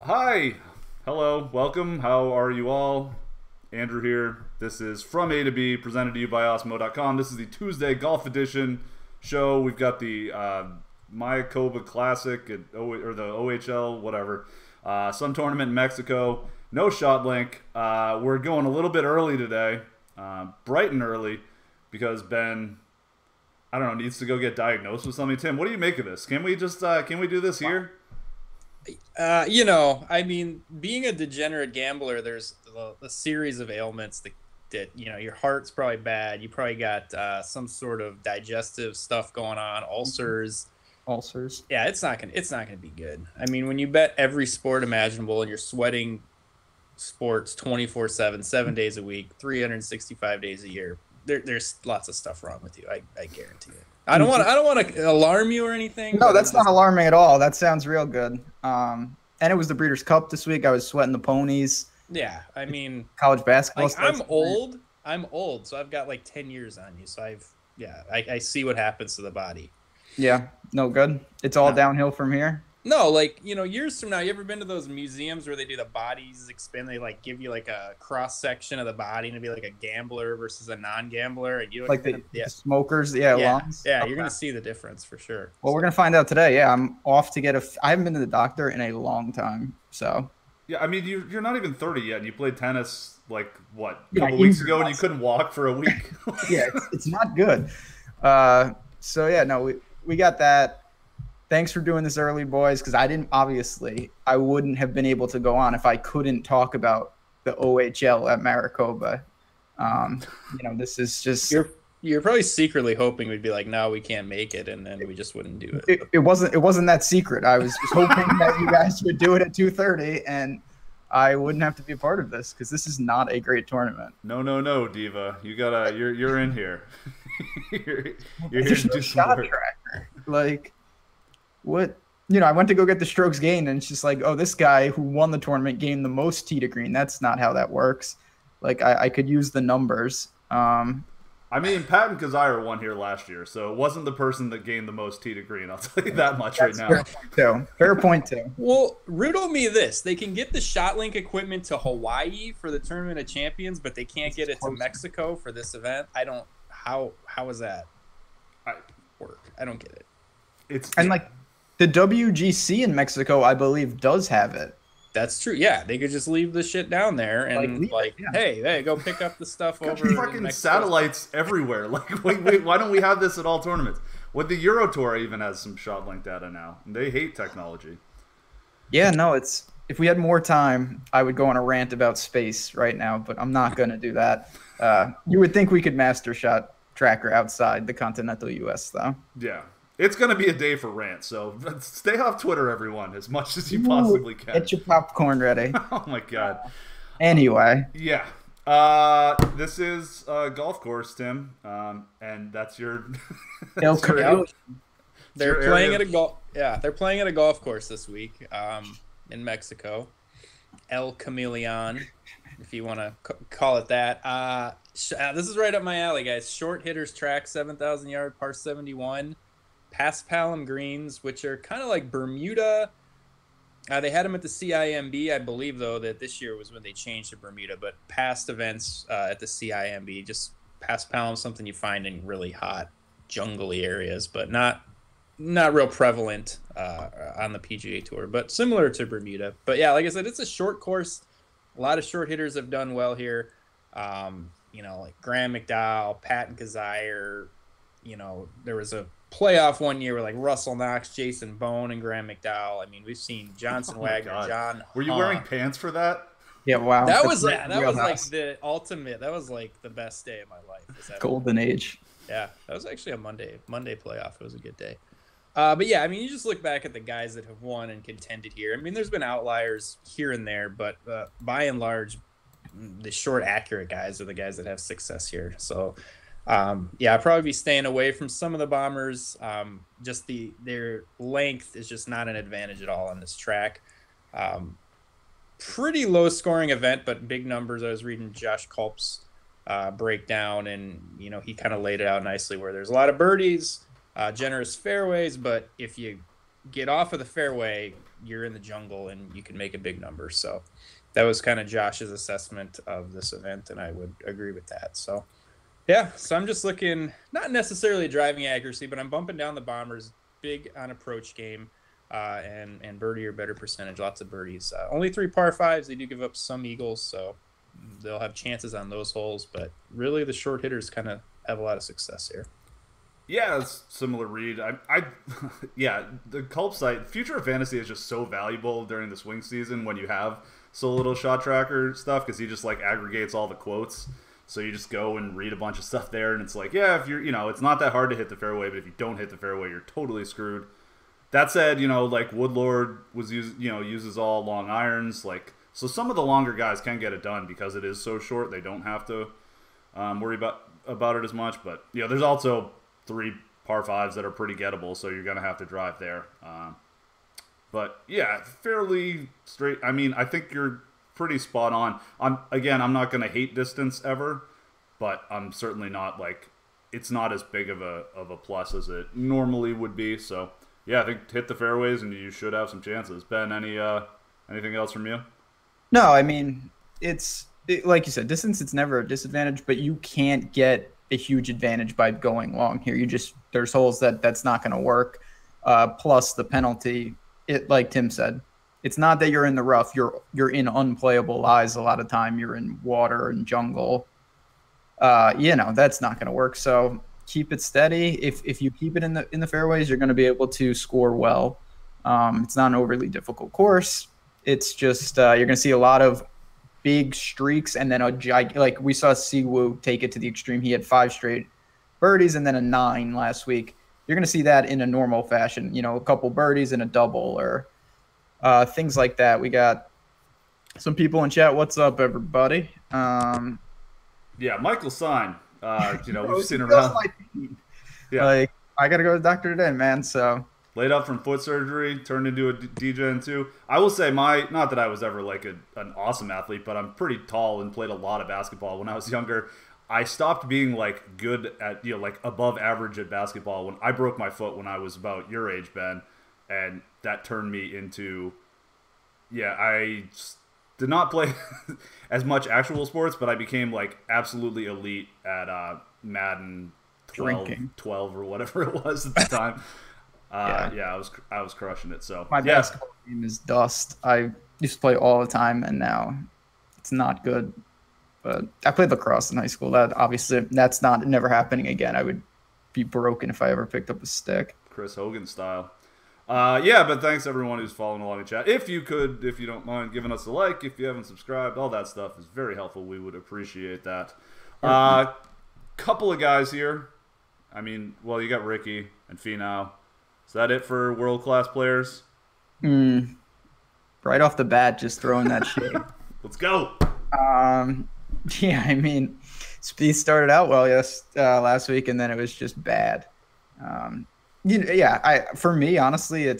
Hi, hello, welcome. How are you all? Andrew here. This is From A to B, presented to you by Osmo.com. This is the Tuesday Golf Edition show. We've got the Mayakoba Classic or the OHL, whatever. Some tournament in Mexico. No shot link. We're going a little bit early today, bright and early, because Ben, I don't know, needs to go get diagnosed with something. Tim, what do you make of this? Can we just can we do this here? Being a degenerate gambler, there's a series of ailments that your heart's probably bad. You probably got some sort of digestive stuff going on, ulcers. Yeah, it's not gonna be good. I mean, when you bet every sport imaginable and you're sweating sports 24/7, 7 days a week, 365 days a year, there's lots of stuff wrong with you. I guarantee it. I don't want to alarm you or anything. No, that's not alarming at all. That sounds real good. And it was the Breeders' Cup this week. I was sweating the ponies. Yeah, I mean, college basketball. I'm old, so I've got like 10 years on you. So I see what happens to the body. Yeah, no good. It's all downhill from here. No, years from now, you ever been to those museums where they do the bodies expand? They give you like a cross section of the body, and it'd be like a gambler versus a non-gambler, and the smokers, lungs. Yeah, okay. You're gonna see the difference for sure. Well, we're gonna find out today. Yeah, I'm off to get I haven't been to the doctor in a long time, so. Yeah, I mean, you're not even 30 yet, and you played tennis a couple weeks ago, and you couldn't walk for a week. Yeah, it's not good. So yeah, no, we got that. Thanks for doing this early, boys, because I wouldn't have been able to go on if I couldn't talk about the OHL at Mayakoba. This is just... You're probably secretly hoping we'd be like, no, we can't make it, and then we just wouldn't do it. It wasn't that secret. I was just hoping that you guys would do it at 2:30, and I wouldn't have to be a part of this, because this is not a great tournament. No, Diva. You're in here. you're here There's to no do shot some work. Tracker. What? I went to go get the strokes gained, and it's just like, oh, this guy who won the tournament gained the most tee to green. That's not how that works. I could use the numbers. I mean, Pat and Kazire won here last year, so it wasn't the person that gained the most tee to green. I'll tell you that much right now. Fair point, too. Well, riddle me this. They can get the ShotLink equipment to Hawaii for the Tournament of Champions, but they can't get it to Mexico for this event. How is that work? I don't get it. The WGC in Mexico, I believe, does have it. That's true. Yeah, they could just leave the shit down there and hey, go pick up the stuff over. Fucking satellites everywhere. Wait, why don't we have this at all tournaments? The Euro Tour even has some ShotLink data now. They hate technology. Yeah, no, if we had more time, I would go on a rant about space right now, but I'm not going to do that. You would think we could master shot tracker outside the continental U.S., though. Yeah. It's going to be a day for rants, so stay off Twitter, everyone, as much as you possibly can. Get your popcorn ready. Oh, my God. Anyway. Yeah. This is a golf course, Tim, and that's your... They're playing at a golf course this week in Mexico. El Chameleon, if you want to call it that. This is right up my alley, guys. Short hitters track, 7,000 yard par 71. Paspalum greens, which are kind of like Bermuda. They had them at the CIMB, I believe, though, that this year was when they changed to Bermuda. But past events at the CIMB, just Paspalum, something you find in really hot, jungly areas, but not real prevalent on the PGA Tour, but similar to Bermuda. But yeah, like I said, it's a short course. A lot of short hitters have done well here. Like Graham McDowell, Pat and Kazire. There was a playoff one year with Russell Knox, Jason Bone, and Graham McDowell. I mean, we've seen Johnson Wagner, John. Were you wearing pants for that? Yeah, wow. That was the ultimate. That was like the best day of my life. Golden age. Yeah, that was actually a Monday playoff. It was a good day. But yeah, I mean, you just look back at the guys that have won and contended here. I mean, there's been outliers here and there, but by and large, the short, accurate guys are the guys that have success here. So. I'd probably be staying away from some of the bombers. Just their length is just not an advantage at all on this track. Pretty low scoring event, but big numbers. I was reading Josh Culp's breakdown, and he kind of laid it out nicely where there's a lot of birdies, generous fairways, but if you get off of the fairway, you're in the jungle and you can make a big number. So that was kind of Josh's assessment of this event, and I would agree with that. So yeah, so I'm just looking, not necessarily driving accuracy, but I'm bumping down the Bombers big on approach game, and birdie or better percentage, lots of birdies. Only 3 par 5s. They do give up some eagles, so they'll have chances on those holes, but really the short hitters kind of have a lot of success here. Yeah, it's similar read. Yeah, the Culp site, Future of Fantasy is just so valuable during the swing season when you have so little shot tracker stuff, because he just like aggregates all the quotes. So you just go and read a bunch of stuff there, and it's like, yeah, if you're, it's not that hard to hit the fairway, but if you don't hit the fairway, you're totally screwed. That said, like Woodlord uses all long irons, like, so some of the longer guys can get it done because it is so short. They don't have to worry about it as much. But there's also 3 par 5s that are pretty gettable, so you're gonna have to drive there. But yeah, fairly straight. I mean, I think you're pretty spot on. I'm not gonna hate distance ever, but I'm certainly not like, it's not as big of a plus as it normally would be. So yeah, I think hit the fairways and you should have some chances. Ben, anything else from you? No, I mean, like you said, distance, it's never a disadvantage, but you can't get a huge advantage by going long here. There's holes that's not going to work. Plus the penalty, like Tim said, it's not that you're in the rough. You're in unplayable lies a lot of time. You're in water and jungle. That's not going to work. So keep it steady. If you keep it in the fairways, you're going to be able to score well. It's not an overly difficult course. It's just you're going to see a lot of big streaks, and then like we saw Siwoo take it to the extreme. He had 5 straight birdies and then a 9 last week. You're going to see that in a normal fashion. A couple birdies and a double or things like that. We got some people in chat. What's up, everybody? Yeah, Michael Sign. We've seen around. Yeah, like I got to go to the doctor today, man. So. Laid up from foot surgery, turned into a DGen 2. I will say not that I was ever like an awesome athlete, but I'm pretty tall and played a lot of basketball when I was younger. I stopped being like good at, like above average at basketball when I broke my foot when I was about your age, Ben. And that turned me into, I did not play as much actual sports, but I became like absolutely elite at Madden 12 or whatever it was at the time. I was crushing it. So my basketball team is dust. I used to play all the time, and now it's not good. But I played lacrosse in high school. That's not never happening again. I would be broken if I ever picked up a stick. Chris Hogan style. But thanks everyone who's following along in chat. If you don't mind giving us a like, if you haven't subscribed, all that stuff is very helpful. We would appreciate that. Couple of guys here. I mean, well, you got Ricky and Finau. Is that it for world-class players? Right off the bat, just throwing that shade. Let's go. Yeah, I mean, Spieth started out well last week, and then it was just bad. For me, honestly,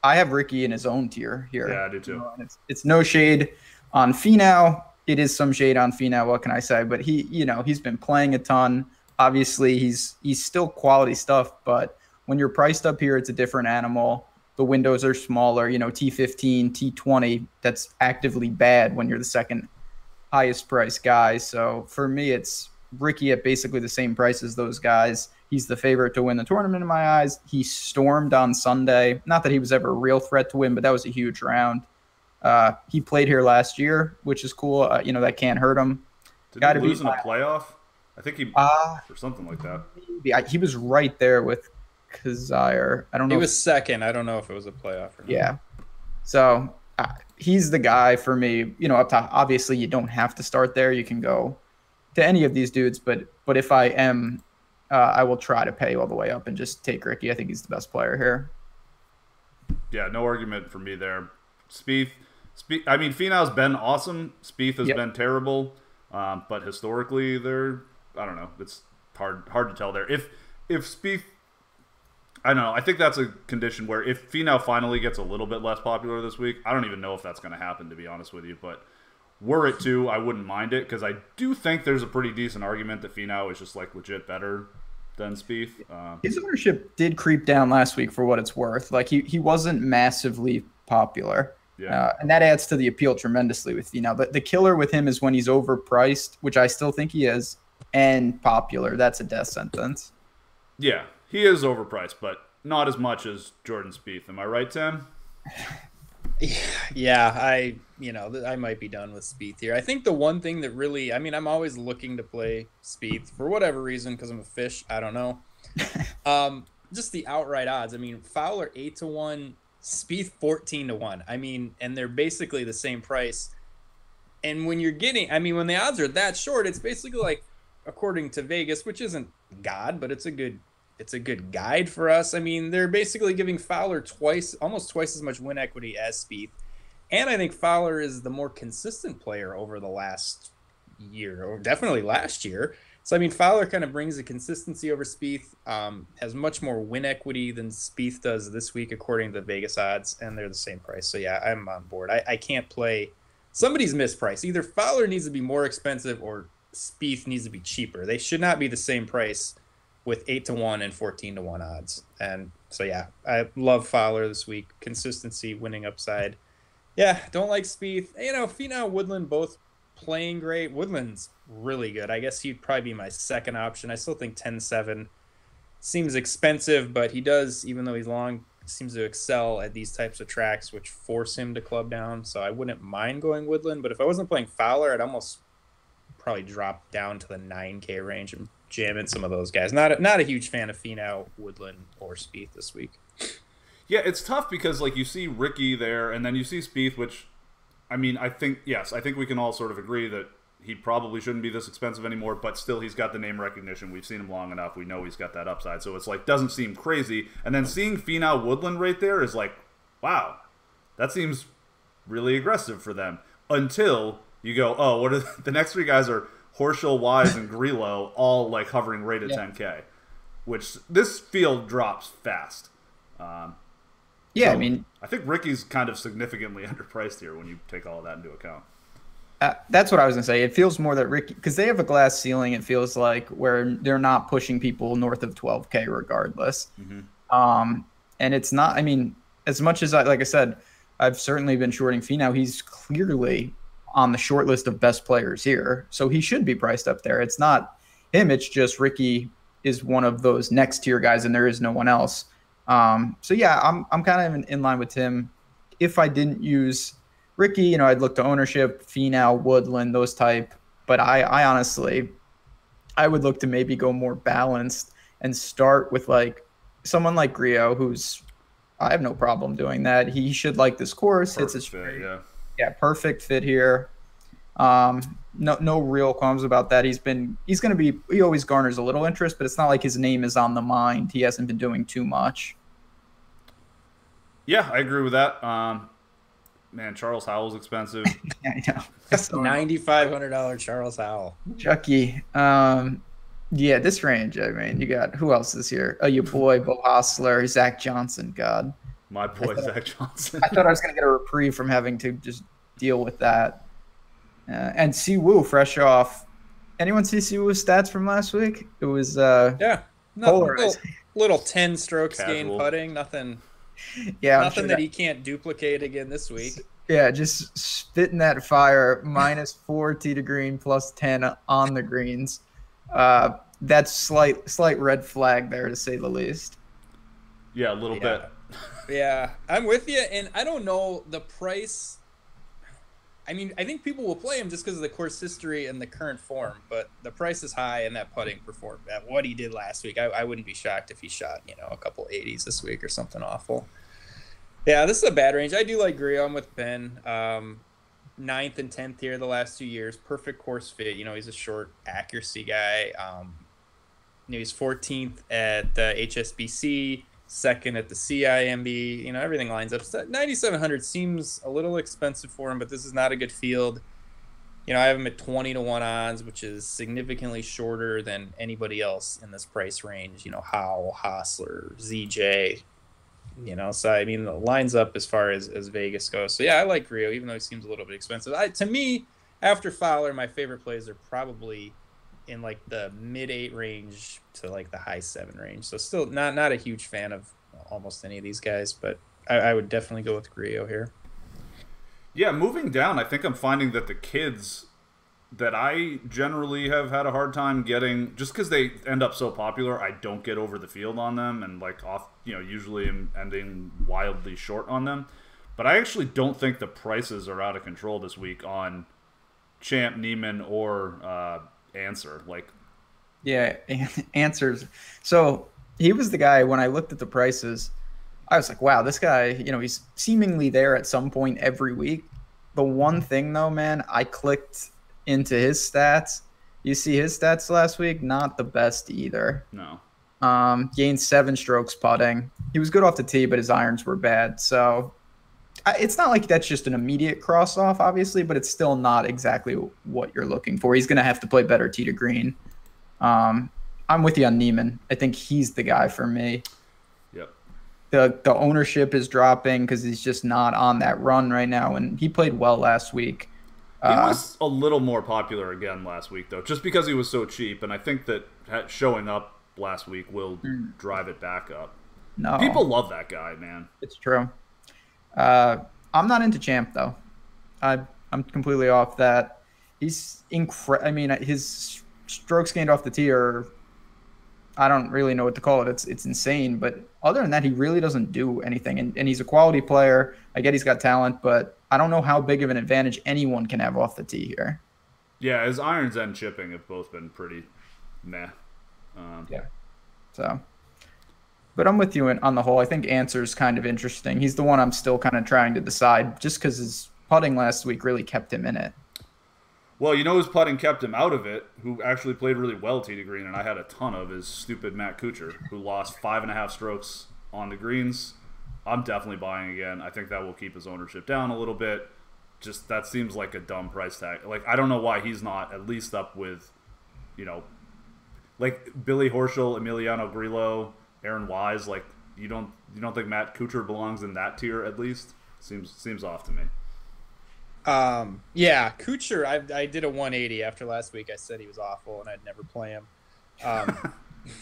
I have Ricky in his own tier here. Yeah, I do too. It's no shade on Finau. It is some shade on Finau. What can I say? But he's been playing a ton. Obviously, he's still quality stuff, but when you're priced up here, it's a different animal. The windows are smaller, T15, T20. That's actively bad when you're the second highest price guy. So for me, it's Ricky at basically the same price as those guys. He's the favorite to win the tournament in my eyes. He stormed on Sunday. Not that he was ever a real threat to win, but that was a huge round. He played here last year, which is cool. That can't hurt him. Did he lose in a playoff? I think he or something like that. He was right there with Kazire. I don't know. He was second. I don't know if it was a playoff or not. Yeah. So he's the guy for me. Up top. Obviously, you don't have to start there. You can go to any of these dudes. But if I am, I will try to pay all the way up and just take Ricky. I think he's the best player here. Yeah, no argument for me there. Spieth. I mean, Finau's been awesome. Spieth has been terrible. But historically, I don't know. It's hard to tell there. If Spieth, I don't know. I think that's a condition where if Finau finally gets a little bit less popular this week, I don't even know if that's going to happen, to be honest with you. But were it to, I wouldn't mind it because I do think there's a pretty decent argument that Finau is just like legit better than Spieth. His ownership did creep down last week for what it's worth. Like he wasn't massively popular. Yeah. And that adds to the appeal tremendously with the killer with him is when he's overpriced, which I still think he is, and popular. That's a death sentence. Yeah, he is overpriced, but not as much as Jordan Spieth. Am I right, Tim? Yeah, I might be done with Spieth here. I think the one thing that really, I'm always looking to play Spieth for whatever reason because I'm a fish. I don't know. Just the outright odds. Fowler 8-1, Spieth 14-1. And they're basically the same price. And when you're getting, when the odds are that short, it's basically like, according to Vegas, which isn't God, but it's a good guide for us. They're basically giving Fowler almost twice as much win equity as Spieth. And I think Fowler is the more consistent player over the last year, or definitely last year. So, Fowler kind of brings the consistency over Spieth, has much more win equity than Spieth does this week, according to the Vegas odds, and they're the same price. So, yeah, I'm on board. I can't play. Somebody's mispriced. Either Fowler needs to be more expensive or Spieth needs to be cheaper. They should not be the same price with 8-1 and 14-1 odds. And so, yeah, I love Fowler this week. Consistency, winning upside. Yeah, don't like Spieth. Finau, Woodland, both playing great. Woodland's really good. I guess he'd probably be my second option. I still think 10-7 seems expensive, but he does, even though he's long, seems to excel at these types of tracks, which force him to club down. So I wouldn't mind going Woodland, but if I wasn't playing Fowler, I'd almost probably drop down to the 9K range and jam in some of those guys. Not a huge fan of Finau, Woodland, or Spieth this week. Yeah, it's tough because you see Ricky there, and then you see Spieth, which, I think we can all sort of agree that he probably shouldn't be this expensive anymore, but still he's got the name recognition. We've seen him long enough. We know he's got that upside. So it's doesn't seem crazy. And then seeing Finau, Woodland right there is wow, that seems really aggressive for them. Until you go, oh, what are the next three guys are Horschel, Wise, and Grillo, all hovering right at 10K, which this field drops fast. I think Ricky's kind of significantly underpriced here when you take all of that into account. That's what I was going to say. It feels more that Ricky, because they have a glass ceiling, it feels like, where they're not pushing people north of 12K regardless. Mm-hmm. And it's not, as much as like I said, I've certainly been shorting Finau. He's clearly on the short list of best players here. So he should be priced up there. It's not him. It's just Ricky is one of those next tier guys and there is no one else. So yeah, I'm kind of in line with Tim. If I didn't use Ricky, I'd look to ownership, Finau, Woodland, those type. But I honestly, I would look to maybe go more balanced and start with someone like Grillo, who's, I have no problem doing that. He should like this course. Perfect hits his fit, yeah. Yeah, perfect fit here. No real qualms about that. He always garners a little interest, but it's not like his name is on the mind. He hasn't been doing too much. Yeah, I agree with that. Man, Charles Howell's expensive. Yeah, I know. $9,500 Charles Howell. Chucky. Yeah, this range, you got, who else is here? Oh, your boy, Bo Hostler, Zach Johnson, God. My boy, Zach Johnson. I thought I was going to get a reprieve from having to just deal with that. And Siwoo, fresh off. Anyone see Siwoo's stats from last week? It was little 10 strokes Casual. gain putting, nothing. Yeah, nothing that he can't duplicate again this week. Yeah, just spitting that fire. -4 tee to green, +10 on the greens. That's slight red flag there, to say the least. Yeah, a little bit. Yeah, I'm with you, and I don't know the price. I think people will play him just because of the course history and the current form, but the price is high, and that putting performed at what he did last week. I wouldn't be shocked if he shot, a couple 80s this week or something awful. Yeah, this is a bad range. I do like Grillo. I'm with Ben. 9th and 10th here the last 2 years. Perfect course fit. He's a short accuracy guy. He's 14th at the HSBC, 2nd at the CIMB. Everything lines up. So 9,700 seems a little expensive for him, but this is not a good field. I have him at 20-1 odds, which is significantly shorter than anybody else in this price range. Howell, Hostler, ZJ. So it lines up as far as Vegas goes. So yeah, I like Grillo, even though he seems a little bit expensive. To me, after Fowler, my favorite plays are probably in like the mid-8 range to like the high 7 range. So still not a huge fan of almost any of these guys, but I would definitely go with Grillo here. Yeah, moving down, I think I'm finding that the kids that I generally have had a hard time getting, just because they end up so popular, I don't get over the field on them, and like off, usually am ending wildly short on them. But I actually don't think the prices are out of control this week on Champ, Neiman, or Answer. Like, yeah, Answers. So he was the guy when I looked at the prices. I was like, wow, this guy, he's seemingly there at some point every week. The one thing though, man, I clicked into his stats. You see his stats last week? Not the best either. No. Gained 7 strokes putting. He was good off the tee, but his irons were bad. So it's not like that's just an immediate cross off, obviously, but it's still not exactly what you're looking for. He's going to have to play better tee to green. I'm with you on Neiman. I think he's the guy for me. Yep. The ownership is dropping because he's just not on that run right now, and he played well last week. He was a little more popular again last week, though, just because he was so cheap, and I think that showing up last week will drive it back up. No, people love that guy, man. It's true. I'm not into Champ though. I'm completely off that. He's I mean, his strokes gained off the tee are, I don't really know what to call it. It's insane. But other than that, he really doesn't do anything. And he's a quality player. I get he's got talent, but I don't know how big of an advantage anyone can have off the tee here. Yeah, his irons and chipping have both been pretty meh. Yeah. So, but I'm with you on the whole. I think Answer's kind of interesting. He's the one I'm still kind of trying to decide, just because his putting last week really kept him in it. Well, his putting kept him out of it, who actually played really well tee to green, and I had a ton of, is stupid Matt Kuchar, who lost 5.5 strokes on the greens. I'm definitely buying again. I think that will keep his ownership down a little bit. Just that seems like a dumb price tag. Like, I don't know why he's not at least up with, like Billy Horschel, Emiliano Grillo, Aaron Wise. Like, you don't think Matt Kuchar belongs in that tier at least? Seems off to me. Yeah, Kuchar, I did a 180 after last week. I said he was awful and I'd never play him.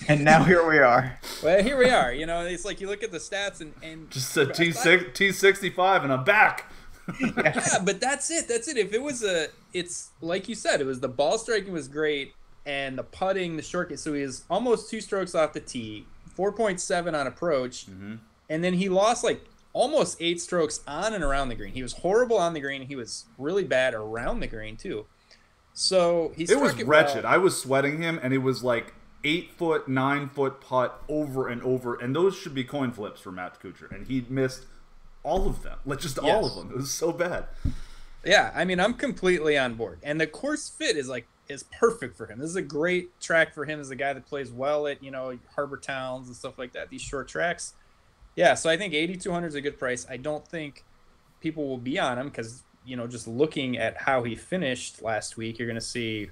And now here we are. Well, here we are. It's like you look at the stats and just a T65 and I'm back. Yeah, but that's it. If it was it's like you said, it was the ball striking was great and the putting, the short game. So he was almost 2 strokes off the tee, 4.7 on approach, and then he lost like almost 8 strokes on and around the green. He was horrible on the green. He was really bad around the green too. So it was wretched. I was sweating him, and it was like 8-foot, 9-foot putt over and over, and those should be coin flips for Matt Kuchar, and he missed all of them, like just all of them. It was so bad. Yeah, I mean, I'm completely on board, and the course fit is perfect for him. This is a great track for him as a guy that plays well at Harbor Towns and stuff like that. These short tracks. Yeah, so I think 8,200 is a good price. I don't think people will be on him because, just looking at how he finished last week, you're going to see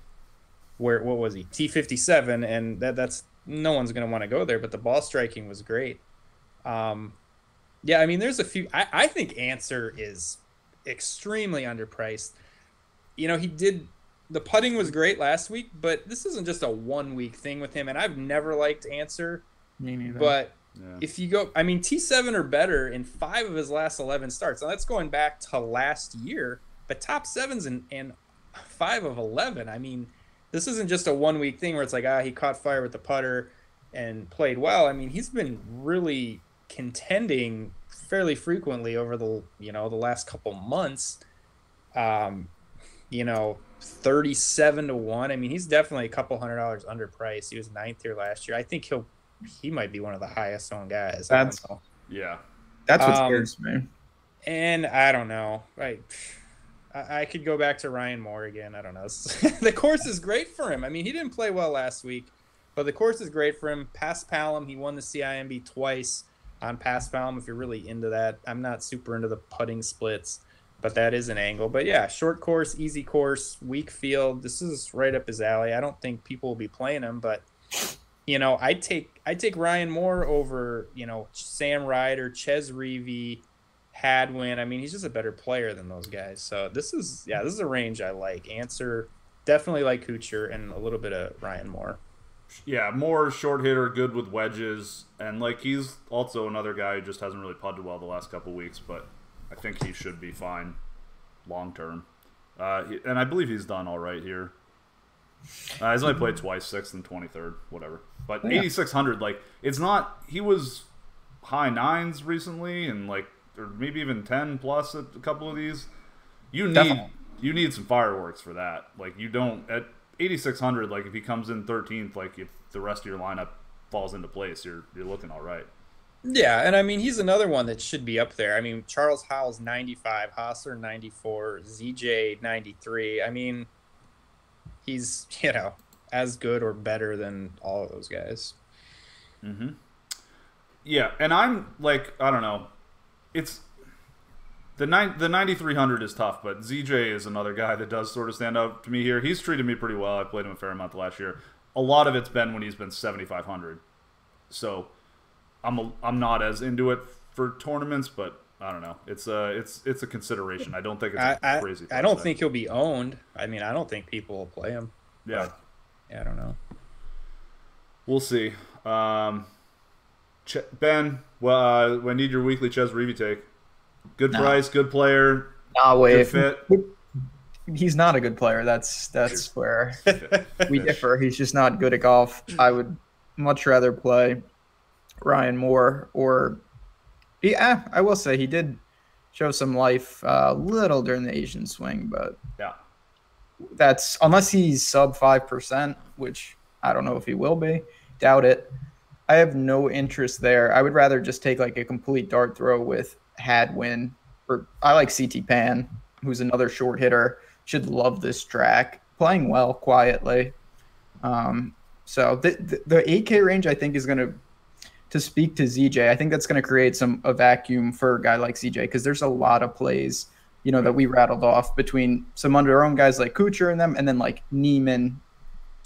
what was he? T57, and that's no one's going to want to go there, but the ball striking was great. Yeah, I mean, there's a few. I think Answer is extremely underpriced. The putting was great last week, but this isn't just a 1-week thing with him, and I've never liked Answer. Me neither. But if you go, I mean, T7 or better in 5 of his last 11 starts. Now that's going back to last year, but top 7s in 5 of 11. I mean, this isn't just a 1-week thing where it's like, he caught fire with the putter and played well. I mean, he's been really contending fairly frequently over the last couple months. 37-1. I mean, he's definitely a couple $100 underpriced. He was 9th here last year. I think he might be one of the highest owned guys. That's what scares me. And I don't know. I could go back to Ryan Moore again. I don't know. The course is great for him. I mean, he didn't play well last week, but the course is great for him. Paspalum, he won the CIMB twice on Paspalum. If you're really into that, I'm not super into the putting splits, but that is an angle. But yeah, short course, easy course, weak field. This is right up his alley. I don't think people will be playing him, but I take Ryan Moore over Sam Ryder, Ches Reavie, Hadwin. I mean, he's just a better player than those guys. So this is a range I like. Answer definitely like Kuchar and a little bit of Ryan Moore. Yeah, Moore, short hitter, good with wedges, and like he's also another guy who just hasn't really putted well the last couple weeks, but I think he should be fine long term. And I believe he's done all right here. He's only played twice, 6th and 23rd, whatever. But 8,600, like it's not. He was high 9s recently, and like or maybe even 10 plus at a couple of these. You need some fireworks for that. Like you don't at 8,600. Like if he comes in 13th, like if the rest of your lineup falls into place, you're looking all right. Yeah, and I mean he's another one that should be up there. I mean Charles Howell's 95, Hosser 94, ZJ 93. I mean he's as good or better than all of those guys. Mm-hmm. Yeah, and I'm like I don't know, it's the 9,300 is tough, but ZJ is another guy that does sort of stand out to me here. He's treated me pretty well. I played him a fair amount last year. A lot of it's been when he's been 7,500, so I'm not as into it for tournaments, but I don't know. It's a consideration. I don't think it's crazy. I don't think he'll be owned. I mean, I don't think people will play him. Yeah. Yeah, I don't know. We'll see. Ben, well, we need your weekly Ches Reavy take. Good price, good player. Wait. Good fit. He's not a good player. That's where we differ. He's just not good at golf. I would much rather play Ryan Moore or I will say he did show some life a little during the Asian swing, but yeah, that's unless he's sub 5%, which I don't know if he will be. Doubt it. I have no interest there. I would rather just take like a complete dart throw with Hadwin, or I like CT Pan, who's another short hitter. Should love this track, playing well quietly. So the 8K range I think is going to speak to ZJ. I think that's going to create a vacuum for a guy like ZJ because there's a lot of plays, that we rattled off between some under our own guys like Kuchar and them, and then like Neiman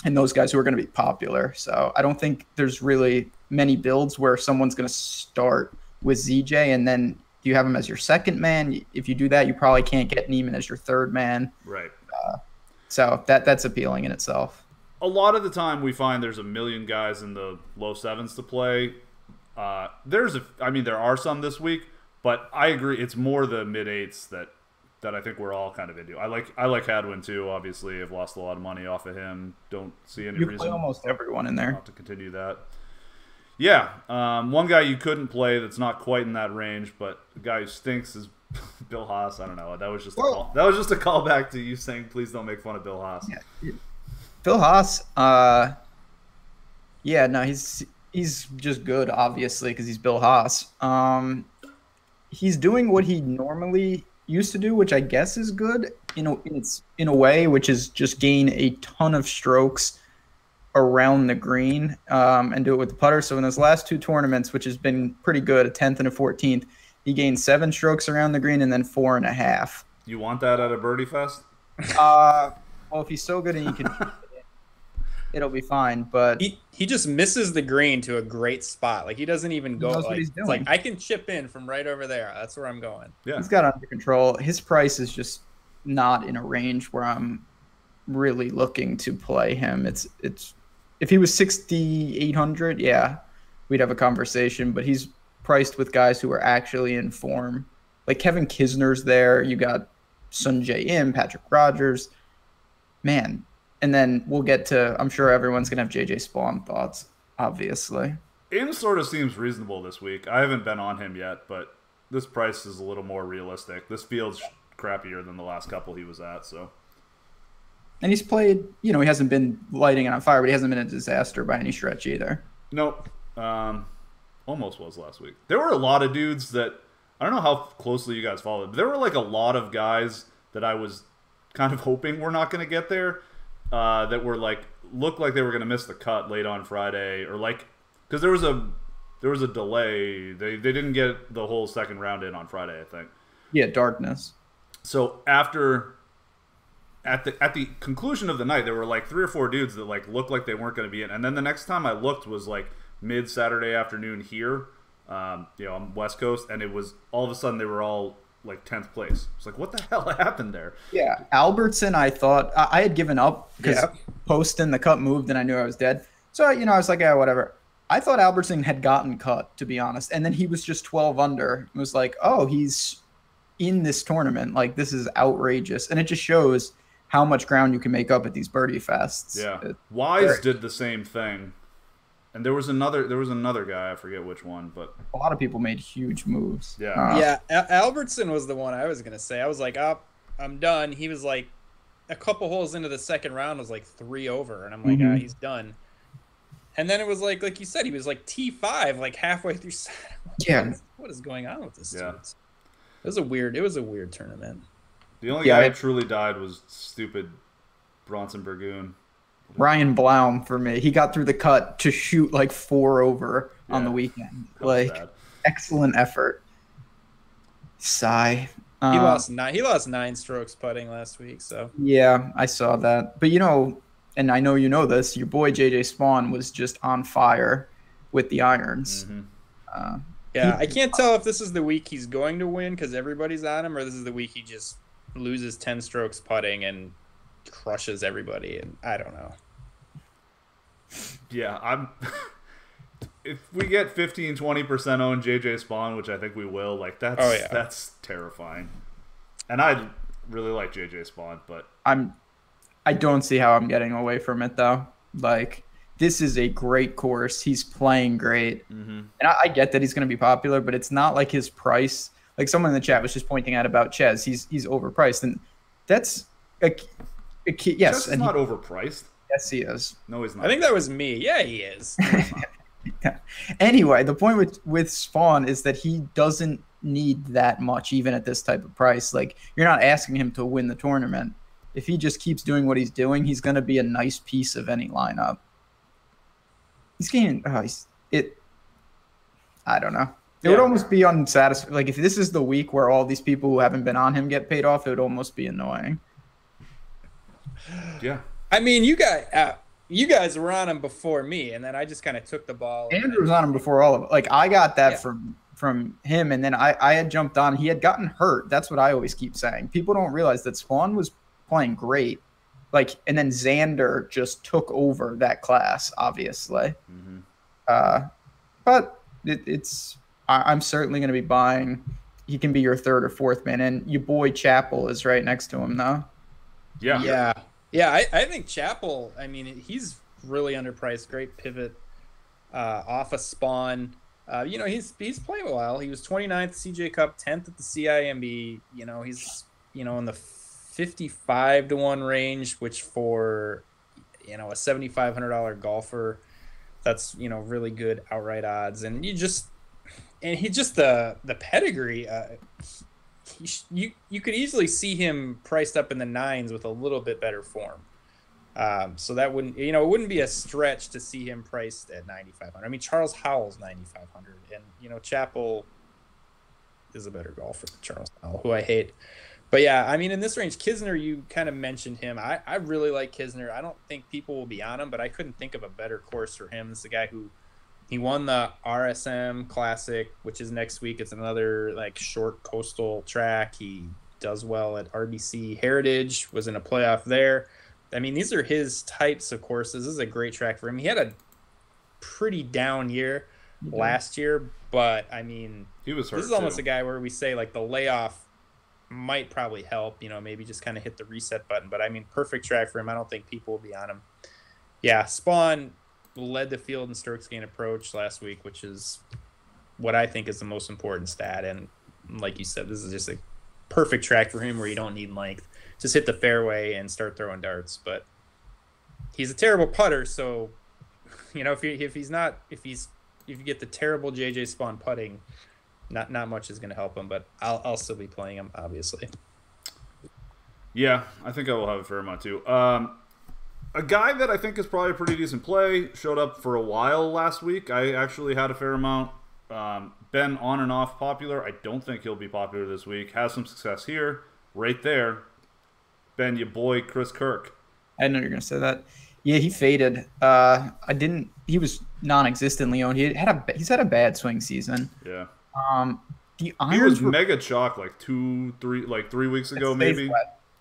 and those guys who are going to be popular. So I don't think there's really many builds where someone's going to start with ZJ and then you have him as your second man. If you do that, you probably can't get Neiman as your third man. Right. So that's appealing in itself. A lot of the time we find there's a million guys in the low 7s to play. There are some this week, but I agree it's more the mid 8s that I think we're all kind of into. I like Hadwin too. Obviously, I've lost a lot of money off of him. Don't see any reason. You play almost everyone in there. Not to continue that. Yeah, one guy you couldn't play that's not quite in that range, but the guy who stinks is Bill Haas. I don't know. That was just a callback to you saying please don't make fun of Bill Haas. Yeah. Bill Haas. He's just good, obviously, because he's Bill Haas. He's doing what he normally used to do, which I guess is good in a way, which is just gain a ton of strokes around the green and do it with the putter. So in those last two tournaments, which has been pretty good, a 10th and a 14th, he gained 7 strokes around the green and then 4.5. You want that at a birdie fest? Well, if he's so good and he can, it'll be fine. But he just misses the green to a great spot. Like he doesn't even go. Like, it's like I can chip in from right over there. That's where I'm going. Yeah, he's got it under control. His price is just not in a range where I'm really looking to play him. It's if he was 6,800, yeah, we'd have a conversation. But he's priced with guys who are actually in form. Like Kevin Kisner's there. You got Sungjae Im, Patrick Rogers. Man. And then we'll get to, I'm sure everyone's going to have JJ Spawn thoughts, obviously. Im sort of seems reasonable this week. I haven't been on him yet, but this price is a little more realistic. This field's crappier than the last couple he was at, so. And he's played, he hasn't been lighting it on fire, but he hasn't been a disaster by any stretch either. Nope. Almost was last week. There were a lot of dudes that, I don't know how closely you guys followed, but there were like a lot of guys that I was kind of hoping were not going to get there. That were looked like they were going to miss the cut late on Friday, or because there was a delay. They didn't get the whole second round in on Friday, I think. Yeah, darkness. So at the conclusion of the night, there were 3 or 4 dudes that looked like they weren't going to be in, and then the next time I looked was mid Saturday afternoon here, on West Coast, and it was all of a sudden they were all like 10th place. It's like, what the hell happened there? Yeah, Albertson, I thought I had given up because Poston, the cut moved, and I knew I was dead. So I was like, yeah, whatever. I thought Albertson had gotten cut, to be honest, and then he was just 12 under. It was like, oh, he's in this tournament. Like, this is outrageous, and it just shows how much ground you can make up at these birdie fests. Yeah, Wise did the same thing. And there was another guy, I forget which one, but a lot of people made huge moves. Yeah. Albertson was the one I was gonna say. I was like, oh, I'm done. He was like a couple holes into the second round was like 3 over, and I'm like, he's done. And then it was like you said, he was like T5, like halfway through. Yeah. What is going on with this dude? It was a weird tournament. The only guy who truly died was stupid Bronson Burgoon. Ryan Blaum for me. He got through the cut to shoot like 4 over on the weekend. Like, excellent effort. Sigh. He lost 9 strokes putting last week. So yeah, I saw that. But and I know you know this, your boy JJ Spawn was just on fire with the irons. I can't tell if this is the week he's going to win because everybody's on him, or this is the week he just loses 10 strokes putting and crushes everybody, and I don't know. Yeah, if we get 15-20% own JJ Spawn, which I think we will, like that's terrifying. And I really like JJ Spawn, but I don't see how I'm getting away from it though. Like, this is a great course. He's playing great. And I get that he's going to be popular, but it's not like his price. Like someone in the chat was just pointing out about Ches. He's overpriced, and that's yes. Ches is not overpriced. Yes, he is. No, he's not. I think that was me. Yeah, he is. Anyway, the point with Spawn is that he doesn't need that much, even at this type of price. Like, you're not asking him to win the tournament. If he just keeps doing what he's doing, he's going to be a nice piece of any lineup. He's getting I don't know. It would almost be unsatisfying. Like, if this is the week where all these people who haven't been on him get paid off, it would almost be annoying. Yeah. I mean, you guys were on him before me, and then I just kind of took the ball. Andrew was on him before all of it. Like, I got that from him, and then I had jumped on. He had gotten hurt. That's what I always keep saying. People don't realize that Spawn was playing great. Like, and then Xander just took over that class, obviously. But I'm certainly going to be buying. He can be your third or fourth man, and your boy Chappell is right next to him, though. Yeah. I think Chappell. I mean, he's really underpriced. Great pivot off a Spawn. He's played a while. He was 29th CJ Cup, 10th at the CIMB. He's in the 55 to 1 range, which for a $7,500 golfer, that's really good outright odds. And he just the pedigree. You could easily see him priced up in the 9s with a little bit better form. So that wouldn't it wouldn't be a stretch to see him priced at 9,500. I mean, Charles Howell's 9,500, and Chappell is a better golfer than Charles Howell, who I hate. But yeah, I mean, in this range, Kisner, you kind of mentioned him. I really like Kisner. I don't think people will be on him, but I couldn't think of a better course for him. This is a guy who he won the RSM Classic, which is next week. It's another like short coastal track. He does well at RBC Heritage, was in a playoff there. I mean, these are his types of courses. This is a great track for him. He had a pretty down year last year, but I mean, he was hurt. This is almost a guy where we say like the layoff might probably help, maybe just kind of hit the reset button. But I mean, perfect track for him. I don't think people will be on him. Yeah, Spawn led the field in strokes gained approach last week, which is what I think is the most important stat. And like you said, this is just a perfect track for him where you don't need length. Just hit the fairway and start throwing darts. But he's a terrible putter, so if you get the terrible JJ Spawn putting, not much is going to help him, but I'll still be playing him, obviously. Yeah, I think I will have a fair amount too. A guy that I think is probably a pretty decent play, showed up for a while last week. I actually had a fair amount. Been on and off popular. I don't think he'll be popular this week. Has some success here, right there. Ben, your boy Chris Kirk. I know you're going to say that. Yeah, he faded. He was non-existently owned. He's had a bad swing season. Yeah. The irons. He was mega chalk like 3 weeks ago, maybe.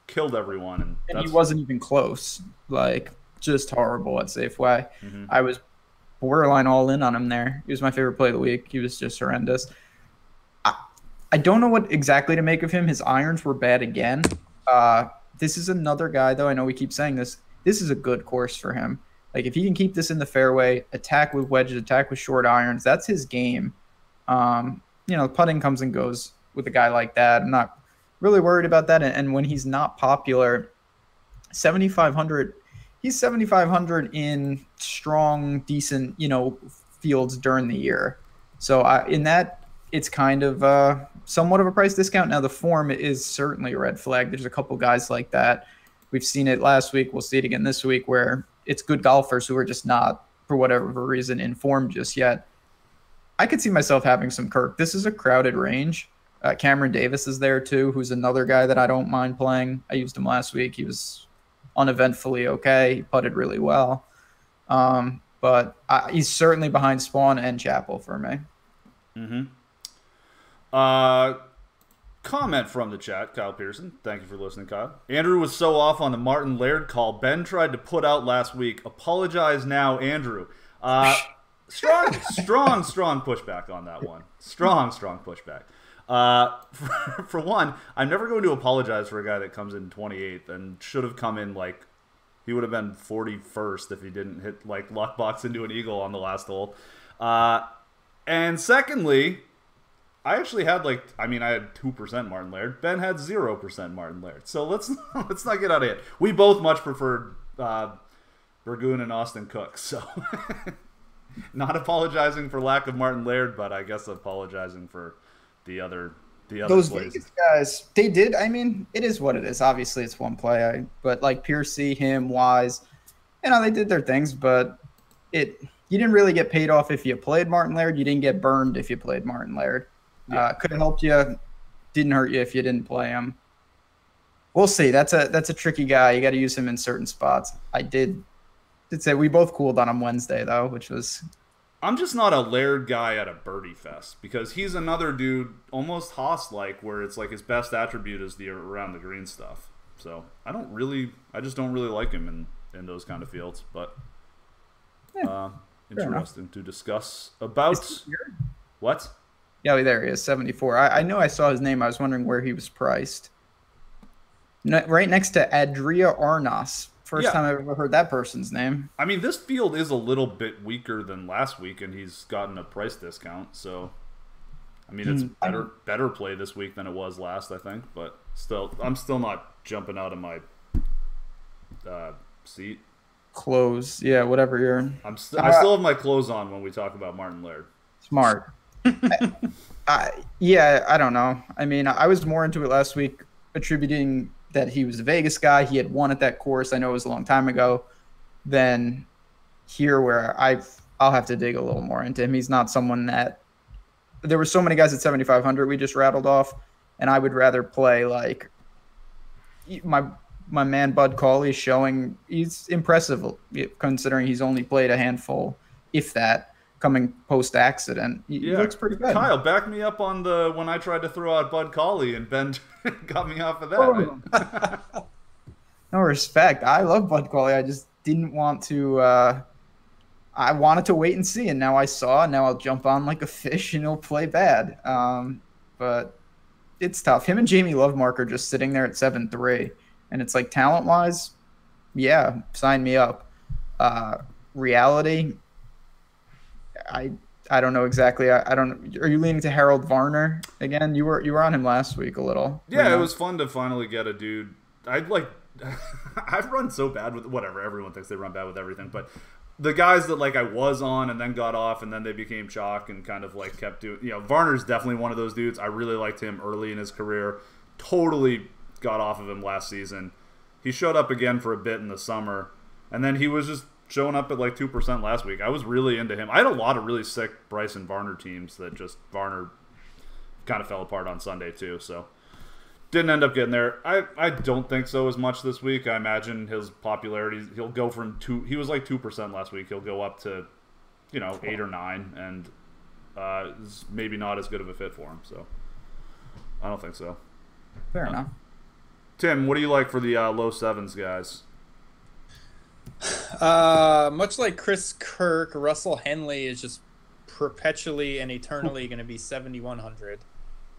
Killed everyone, and he wasn't even close. Like, just horrible at Safeway. I was borderline all in on him there. He was my favorite play of the week. He was just horrendous. I don't know what exactly to make of him. His irons were bad again. This is another guy, though. I know we keep saying this. This is a good course for him. Like, if he can keep this in the fairway, attack with wedges, attack with short irons, that's his game. Putting comes and goes with a guy like that. I'm not really worried about that. And when he's not popular, 7,500, he's 7,500 in strong, decent, fields during the year. So in that, it's kind of somewhat of a price discount. Now, the form is certainly a red flag. There's a couple guys like that. We've seen it last week. We'll see it again this week, where it's good golfers who are just not, for whatever reason, in form just yet. I could see myself having some Kirk. This is a crowded range. Cameron Davis is there too, who's another guy that I don't mind playing. I used him last week. He was uneventfully okay. He putted really well. But he's certainly behind Spawn and Chappell for me. Comment from the chat, Kyle Pearson. Thank you for listening, Kyle. Andrew was so off on the Martin Laird call. Ben tried to put out last week. Apologize now, Andrew. Strong pushback on that one. Strong pushback. For one, I'm never going to apologize for a guy that comes in 28th and should have come in he would have been 41st if he didn't hit luck box into an eagle on the last hole. And secondly, I actually had I had 2% Martin Laird. Ben had 0% Martin Laird. So let's not get out of it. We both much preferred Burgoon and Austin Cook. So not apologizing for lack of Martin Laird, but I guess apologizing for the other those plays. Vegas guys, they did. I mean, it is what it is. Obviously, it's one play. But Piercy, him, Wise, they did their things. But you didn't really get paid off if you played Martin Laird. You didn't get burned if you played Martin Laird. Yeah. Could have helped you. Didn't hurt you if you didn't play him. We'll see. That's a tricky guy. You got to use him in certain spots. I did say we both cooled on him Wednesday though, which was. I'm just not a Laird guy at a birdie fest because he's another dude, almost Haas-like, where it's his best attribute is the around the green stuff. So I just don't really like him in those kind of fields. But interesting to discuss about. What? Yeah, there he is, 74. I know I saw his name. I was wondering where he was priced. Right next to Adria Arnas. First time I've ever heard that person's name. I mean, this field is a little bit weaker than last week, and he's gotten a price discount. So, I mean, it's better play this week than it was last, I think. But still, I'm still not jumping out of my seat. Clothes, yeah, whatever you're. I still have my clothes on when we talk about Martin Laird. Smart. I don't know. I mean, I was more into it last week, attributing that he was a Vegas guy. He had won at that course. I know it was a long time ago. Then here, where I'll have to dig a little more into him. He's not someone that there were so many guys at 7,500 we just rattled off, and I would rather play my man Bud Cauley showing he's impressive considering he's only played a handful, if that. Coming post accident, he looks pretty good. Kyle, back me up on when I tried to throw out Bud Cauley and Ben got me off of that. No respect. I love Bud Cauley. I just didn't want to. I wanted to wait and see, and now I saw. Now I'll jump on like a fish and he'll play bad. But it's tough. Him and Jamie Lovemark are just sitting there at 7-3, and it's talent wise, yeah, sign me up. Reality. I don't know exactly. I don't. Are you leaning to Harold Varner again? You were on him last week a little. Yeah, it was fun to finally get a dude. I've run so bad with whatever. Everyone thinks they run bad with everything, but the guys that I was on and then got off and then they became chalk and kind of kept doing. Varner's definitely one of those dudes. I really liked him early in his career. Totally got off of him last season. He showed up again for a bit in the summer, and then he was just showing up at 2% last week. I was really into him. I had a lot of really sick Bryson Varner teams that just Varner kind of fell apart on Sunday too, so didn't end up getting there. I don't think so as much this week. I imagine his popularity, he'll go from he was 2% last week. He'll go up to 8 or 9, and it's maybe not as good of a fit for him. So I don't think so. Fair enough. Tim, what do you like for the low sevens guys? Much like Chris Kirk, Russell Henley is just perpetually and eternally going to be 7,100.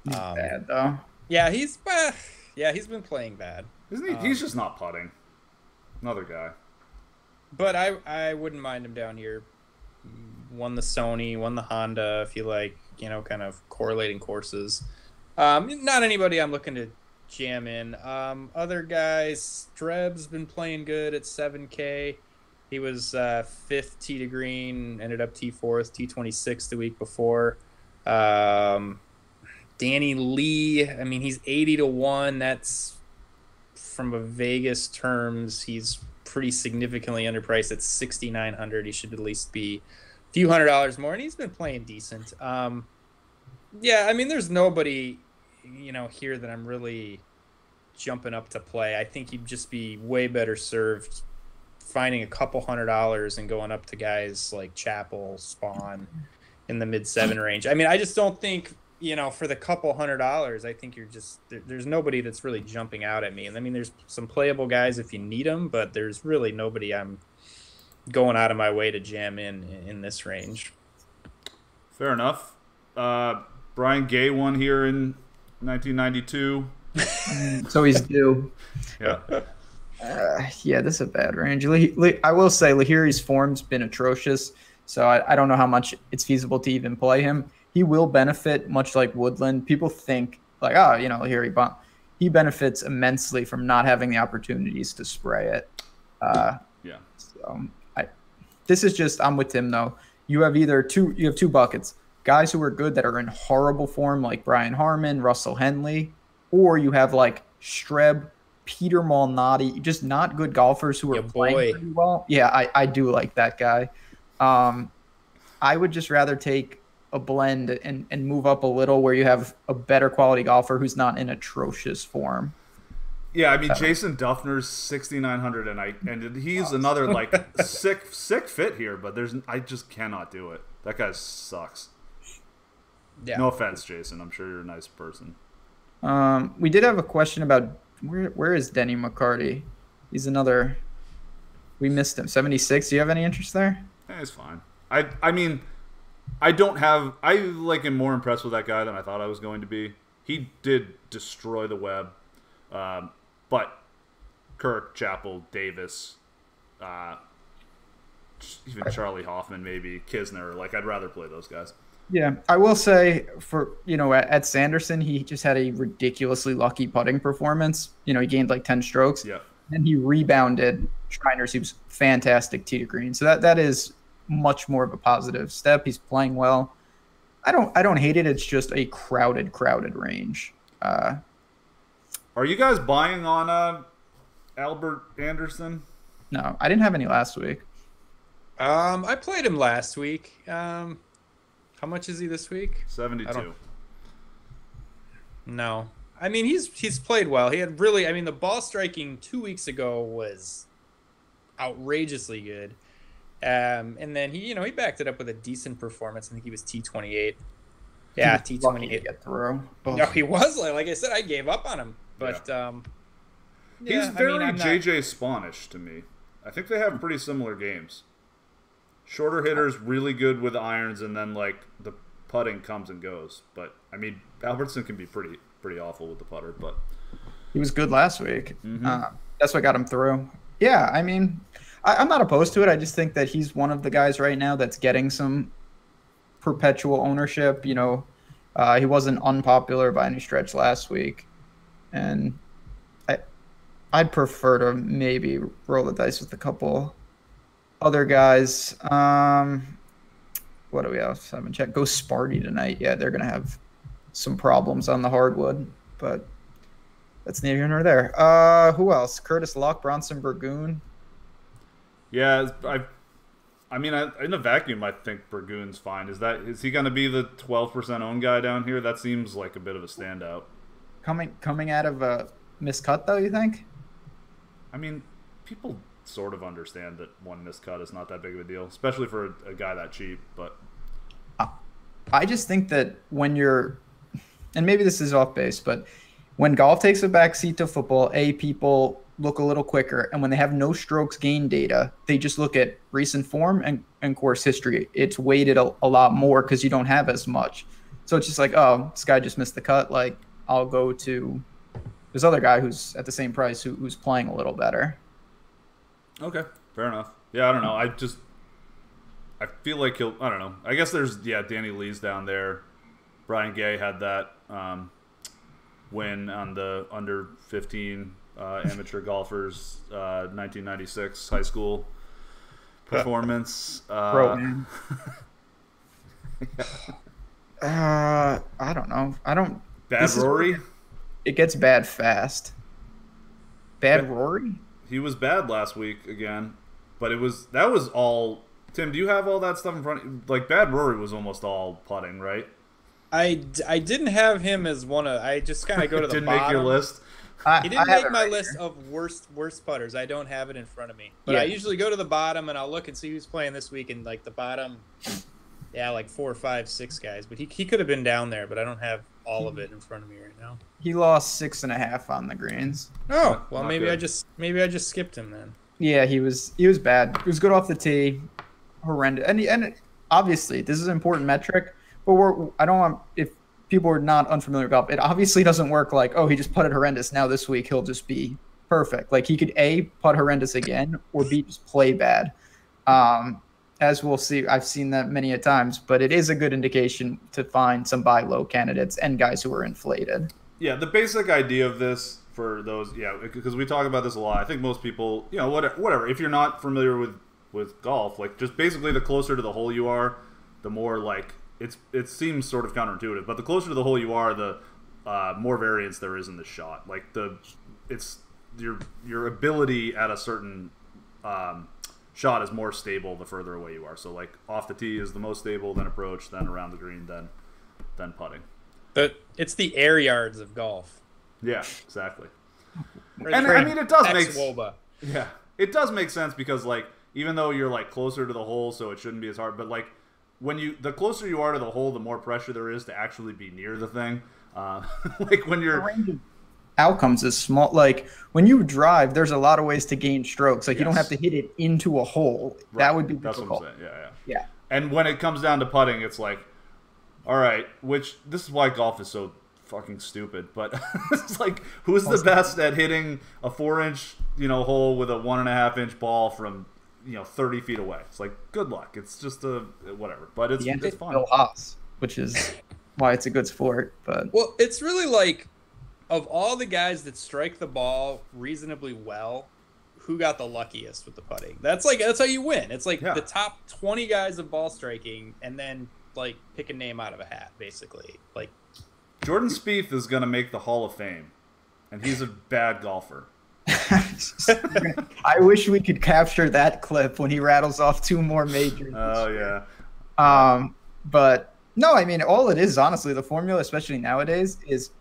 He's bad though. Yeah, he's been playing bad. Isn't he? He's just not putting. Another guy. But I wouldn't mind him down here. Won the Sony, won the Honda. If you like, kind of correlating courses. Not anybody I'm looking to jam in. Other guys, Streb's been playing good at 7K. He was 5th tee to green, ended up T4th, T26 the week before. Danny Lee, I mean, he's 80-1. That's from a Vegas terms. He's pretty significantly underpriced at 6,900. He should at least be a few $100 more, and he's been playing decent. Yeah, I mean, there's nobody, here that I'm really jumping up to play. I think you'd just be way better served finding a couple $100 and going up to guys like Chappell, Spawn in the mid-7 range. I mean, I just don't think, for the couple $100, I think there's nobody that's really jumping out at me. And I mean, there's some playable guys if you need them, but there's really nobody I'm going out of my way to jam in this range. Fair enough. Brian Gay won here in 1992. So he's due. Yeah. Yeah, this is a bad range. I will say Lahiri's form's been atrocious, so I don't know how much it's feasible to even play him. He will benefit, much like Woodland. People think, like, Lahiri bump. He benefits immensely from not having the opportunities to spray it. Yeah. So this is just, I'm with Tim, though. You have two buckets. Guys who are good that are in horrible form, like Brian Harmon, Russell Henley, or you have, like, Streb, Peter Malnati, just not good golfers who are playing pretty well. Yeah, I do like that guy. I would just rather take a blend and move up a little where you have a better quality golfer who's not in atrocious form. Yeah, I mean, Jason Dufner's 6,900, and he's another like sick fit here, but I just cannot do it. That guy sucks. Yeah. No offense, Jason. I'm sure you're a nice person. We did have a question about where is Denny Mccarty? He's another. We missed him. 76. Do you have any interest there? Yeah, it's fine. I mean, I am more impressed with that guy than I thought I was going to be. He did destroy the web. But Kirk, Chappell, Davis, even Charlie Hoffman, maybe Kisner. Like, I'd rather play those guys. Yeah, I will say at Sanderson, he just had a ridiculously lucky putting performance. He gained like 10 strokes. Yeah. And he rebounded Shriners. He was fantastic tee to green. So that is much more of a positive step. He's playing well. I don't hate it. It's just a crowded range. Are you guys buying on Albert Anderson? No, I didn't have any last week. I played him last week. How much is he this week? 72. No. I mean, he's played well. He had really, the ball striking 2 weeks ago was outrageously good. And then he backed it up with a decent performance. I think he was T28. Yeah, T28. Get through. No, he was. Like I said, I gave up on him. But he's very JJ Spanish to me. I think they have pretty similar games. Shorter hitters, really good with irons, and then like the putting comes and goes. But I mean, Albertson can be pretty awful with the putter. But he was good last week. Mm-hmm. That's what got him through. Yeah, I mean, I'm not opposed to it. I just think that he's one of the guys right now that's getting some perpetual ownership. He wasn't unpopular by any stretch last week, and I'd prefer to maybe roll the dice with a couple other guys. What do we have? I haven't checked. Go Sparty tonight. Yeah, they're gonna have some problems on the hardwood, but that's neither here nor there. Who else? Curtis Luck, Bronson Burgoon. Yeah, I mean, in a vacuum, I think Burgoon's fine. Is he gonna be the 12% owned guy down here? That seems like a bit of a standout. Coming out of a miscut, though, you think? I mean, people sort of understand that one miscut is not that big of a deal, especially for a guy that cheap. But I just think that when you're, and maybe this is off base, but when golf takes a backseat to football, people look a little quicker, and when they have no strokes gain data, they just look at recent form and course history. It's weighted a lot more because you don't have as much. So it's just like, oh, this guy just missed the cut. Like, I'll go to this other guy who's at the same price who's playing a little better. Okay, fair enough. Yeah, I don't know. I feel like he'll. I don't know. I guess there's Danny Lee's down there. Brian Gay had that win on the under 15 amateur golfers 1996 high school performance. I don't know. Bad Rory. It gets bad fast. Bad Rory. He was bad last week again, but that was all. Tim, do you have all that stuff in front of you? Like, Bad Rory was almost all putting, right? I didn't have him as one of. I just kind of go to the didn't bottom. Make your list. He didn't make my list of worst putters. I don't have it in front of me, but I usually go to the bottom and I'll look and see who's playing this week. And like the bottom, like 4, 5, 6 guys. But he could have been down there, but I don't have all of it in front of me right now. He lost 6.5 on the greens. Oh well, maybe I just skipped him then. Yeah, he was bad. He was good off the tee. Horrendous. And obviously this is an important metric, but I don't want, if people are not unfamiliar with golf, it obviously doesn't work like, oh, he just putted horrendous, now this week he'll just be perfect. Like, he could A, putt horrendous again, or B, just play bad. As we'll see, I've seen that many a times, but it is a good indication to find some buy low candidates and guys who are inflated. Yeah, the basic idea of this for those, because we talk about this a lot. I think most people, whatever. If you're not familiar with golf, like, just basically the closer to the hole you are, the more, like, it seems sort of counterintuitive, but the closer to the hole you are, the more variance there is in the shot. Like, it's your ability at a certain shot is more stable the further away you are. So, like, off the tee is the most stable, then approach, then around the green, then putting. But it's the air yards of golf. Yeah, exactly. And I mean, it does make it does make sense because, like, even though you're, like, closer to the hole, so it shouldn't be as hard, but, like, the closer you are to the hole, the more pressure there is to actually be near the thing. Like, when you're outcomes is small. Like, when you drive, there's a lot of ways to gain strokes. Like, you don't have to hit it into a hole. Right. That would be difficult. That's what I'm saying. Yeah. And when it comes down to putting, it's like, all right, this is why golf is so fucking stupid. But it's like, who's the best at hitting a 4-inch, hole with a 1.5-inch ball from 30 feet away? It's like, good luck. It's just whatever. But it's fun. Bill Haas, which is why it's a good sport. But well, it's really like, of all the guys that strike the ball reasonably well, who got the luckiest with the putting? That's how you win. It's like the top 20 guys of ball striking, and then, like, pick a name out of a hat, basically. Like, Jordan Spieth is gonna make the Hall of Fame, and he's a bad golfer. I wish we could capture that clip when he rattles off 2 more majors. Oh yeah. But no, I mean, all it is, honestly, the formula, especially nowadays, is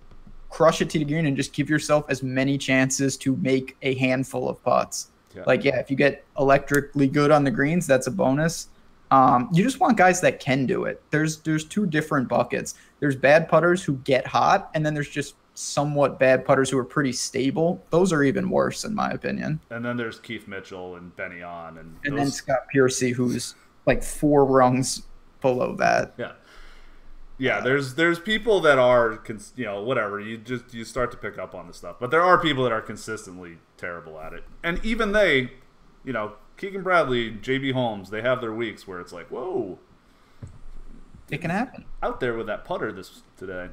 crush it to the green and just give yourself as many chances to make a handful of putts. Yeah. Like, if you get electrically good on the greens, that's a bonus. You just want guys that can do it. There's 2 different buckets. There's bad putters who get hot, and then there's just somewhat bad putters who are pretty stable. Those are even worse, in my opinion. And then there's Keith Mitchell and Benny On, and then Scott Piercy, who's like 4 rungs below that. Yeah, there's people that are, whatever. You start to pick up on the stuff, but there are people that are consistently terrible at it, and even they, Keegan Bradley, JB Holmes, they have their weeks where it's like, whoa, it can happen. Out there with that putter today.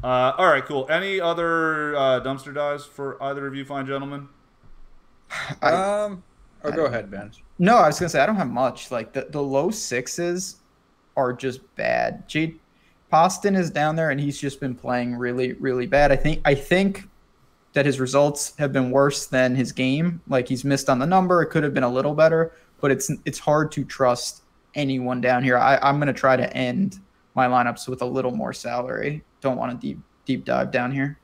All right, cool. Any other dumpster dives for either of you fine gentlemen? Go ahead, Ben. No, I was gonna say I don't have much. Like, the low 6s are just bad. Jade Poston is down there, and he's just been playing really, really bad. I think that his results have been worse than his game. Like, he's missed on the number. It could have been a little better, but it's hard to trust anyone down here. I'm going to try to end my lineups with a little more salary. Don't want to deep dive down here.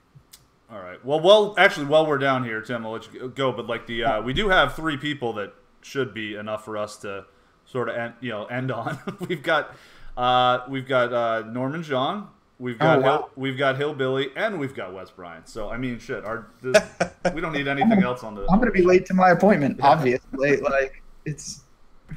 All right. Well, actually, while we're down here, Tim, I'll let you go. But, like, we do have 3 people that should be enough for us to sort of end on. We've got Norman Jean, we've got Hillbilly, and we've got Wes Bryant. So I mean, shit. We don't need anything else on the. I'm gonna be late to my appointment. Yeah. Obviously, like it's.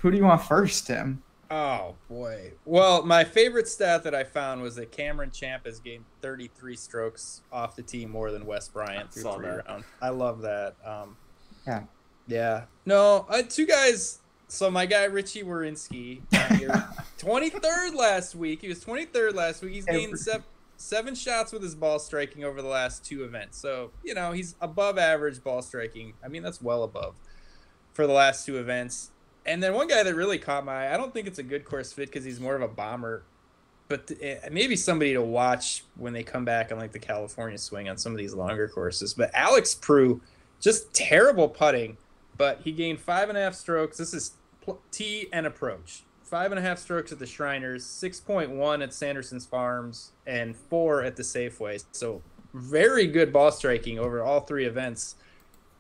Who do you want first, Tim? Oh boy. Well, my favorite stat that I found was that Cameron Champ has gained 33 strokes off the tee more than Wes Bryant through 3 rounds. I love that. Yeah. No, 2 guys. So my guy Richie Warinsky, 23rd last week. He was 23rd last week. He's gained 7 shots with his ball striking over the last 2 events. So, he's above average ball striking. I mean, that's well above for the last 2 events. And then one guy that really caught my eye, I don't think it's a good course fit because he's more of a bomber, but maybe somebody to watch when they come back on like the California swing on some of these longer courses. But Alex Prue, just terrible putting, but he gained 5.5 strokes. This is tee and approach. 5.5 strokes at the Shriners, 6.1 at Sanderson's Farms, and 4 at the Safeway. So very good ball striking over all 3 events.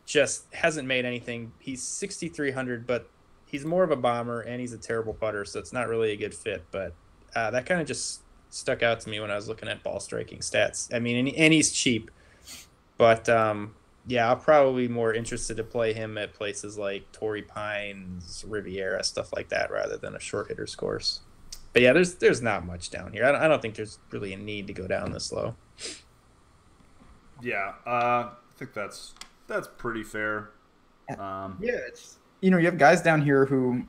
Just hasn't made anything. He's 6,300, but he's more of a bomber and he's a terrible putter, so it's not really a good fit. But that kind of just stuck out to me when I was looking at ball striking stats. I mean, and he's cheap, but yeah, I'll probably be more interested to play him at places like Torrey Pines, Riviera, stuff like that, rather than a short hitter's course. But yeah, there's not much down here. I don't think there's really a need to go down this low. Yeah, I think that's pretty fair. Yeah, it's you have guys down here who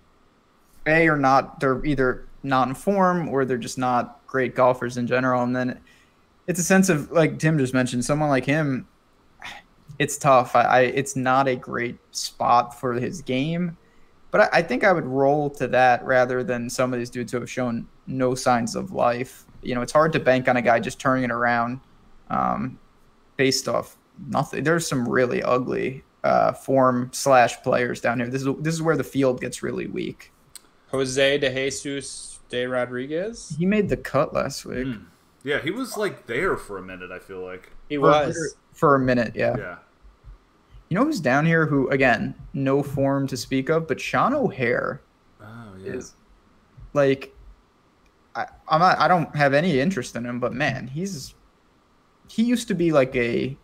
they're either not in form or they're just not great golfers in general, and then it's a sense of, like Tim just mentioned, someone like him. It's tough. It's not a great spot for his game, but I think I would roll to that rather than some of these dudes who have shown no signs of life. It's hard to bank on a guy just turning it around based off nothing. There's some really ugly form/players down here. This is where the field gets really weak. Jose de Jesus de Rodriguez. He made the cut last week. Yeah, he was like there for a minute. I feel like he was for a minute. Yeah. Yeah. You know who's down here who, again, no form to speak of, but Sean O'Hare is like, I don't have any interest in him, but man, he used to be like I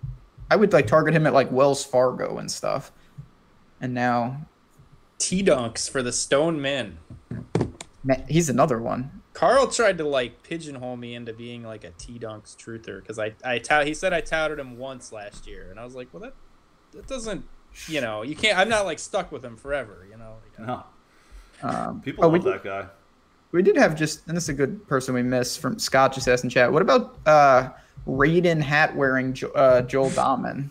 would like target him at like Wells Fargo and stuff. And now T-dunks for the Stone Men. Man, he's another one. Carl tried to like pigeonhole me into being like a T-dunks truther because he said I touted him once last year, and I was like, well, that doesn't, you can't. I'm not like stuck with him forever, No. People love that guy. We did have and this is a good person we missed from Scott just asked in chat. What about Raiden hat wearing Joel Dahman?